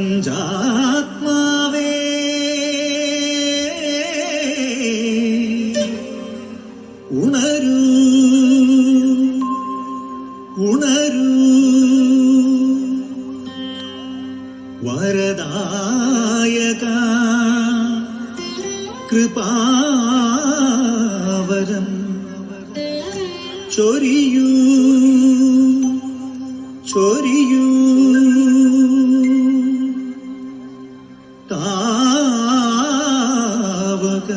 പ്രപഞ്ചാത്മാവേ ഉണരൂ ഉണരൂ വരദായക കൃപാവരം ചൊരിയൂ ചൊരിയൂ താവക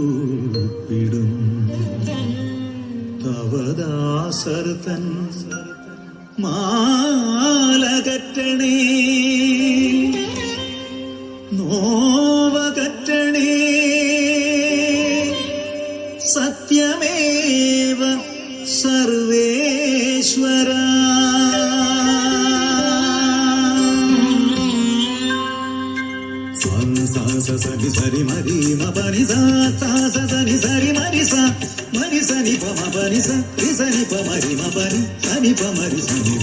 പാദതാരിണകൂപ്പിടും തവദാസർത്തൻ മാലകറ്റണേ നോവകറ്റണേ സത്യമേവ സർവേശ്വര സനി സരി മരി മപനി സനി സരി മരി മരി സനി പ മപനി സനി പ മരി മപനി സനി പ മരി സനി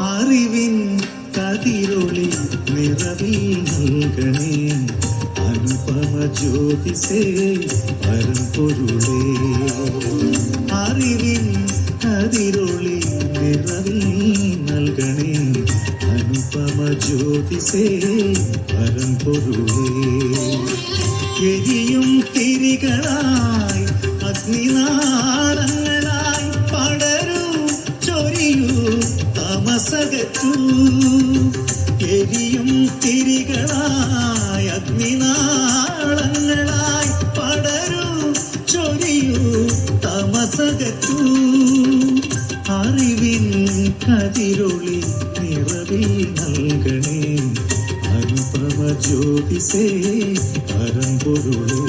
അറിവിൻ കതിരൊളി നിറവിൽ നൽകണേ അനുപമ ജ്യോതിസേ പരമ്പൊരുളേ അറിവിൻ കതിരൊളി നിറവിൽ നൽകണേ അനുപമ ജ്യോതിസേ പരമ്പൊരുളേ എരിയും തിരികളായി അഗ്നിനാളങ്ങളായി പടരൂ ചൊരിയൂ തമസകറ്റൂ എരിയും തിരികളായി അഗ്നിനാളങ്ങളായി പടരൂ ചൊരിയൂ തമസകറ്റൂ അറിവിൻ കതിരൊളി നിറവിൽ നൽകണേ അനുപമ ജ്യോതിസേ പരമ്പൊരുളേ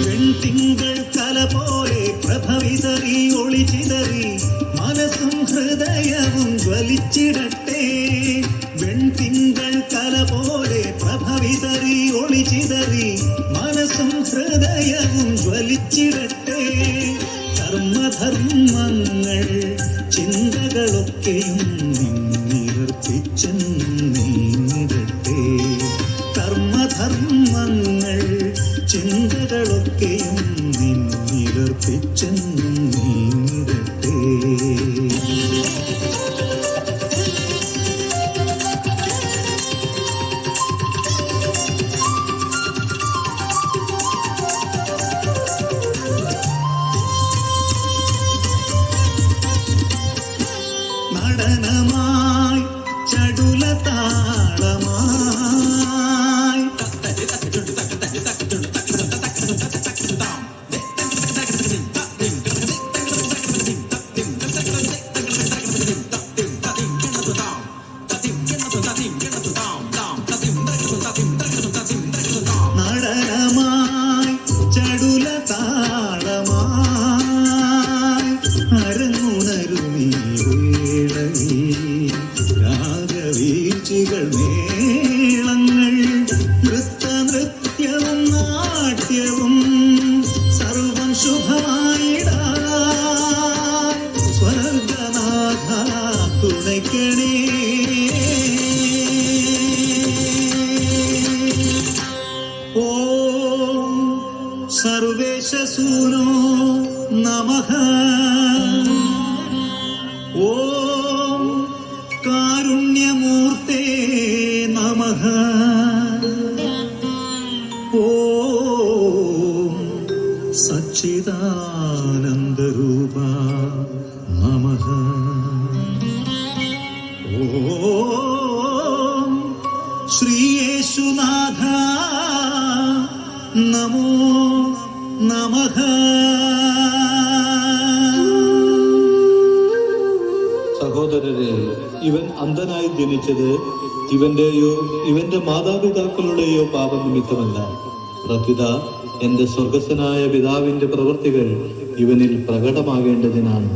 വെൺതിങ്കൾ കല പോലെ പ്രഭവിതറി ഒളിച്ചിതറി മനസ്സും ഹൃദയവും ജ്വലിച്ചിടട്ടെ വെൺതിങ്കൾ കല പോലെ പ്രഭവിതറി ഒളിച്ചിതറി മനസ്സും ഹൃദയവും ജ്വലിച്ചിടട്ടെ കർമ്മധർമ്മങ്ങൾ ചിന്തകളൊക്കെയും നീങ്ങിടട്ടെ കർമ്മധർമ്മങ്ങൾ ചിന്തകളൊക്കെയും നീങ്ങിടട്ടെ നടനമായി ചടുലതാളമായി നടനമായി ചടുലതാളമായി അരങ്ങുണരുമീ രാഗവീഴ്ചകൾ മേളങ്ങൾ നൃത്തനൃത്യവും നാട്യവും സർവം ശുഭമായിടാൻ സ്വർഗനാഥ തുണയ്ക്കണേ ഓം സർവേശസൂനോ നമഃ ഓം കാരുണ്യമൂർത്തേ നമഃ ഓം ശ്രീയേശുനാഥ നമോ നമഃ. സഹോദരരെ, ഇവൻ അന്ധനായി ജനിച്ചത് ഇവന്റെയോ ഇവന്റെ മാതാപിതാക്കളുടെയോ പാപനിമിത്തമല്ല, പ്രത്യുത എന്റെ സ്വർഗസ്ഥനായ പിതാവിന്റെ പ്രവൃത്തികൾ ഇവനിൽ പ്രകടമാകേണ്ടതിനാണ്.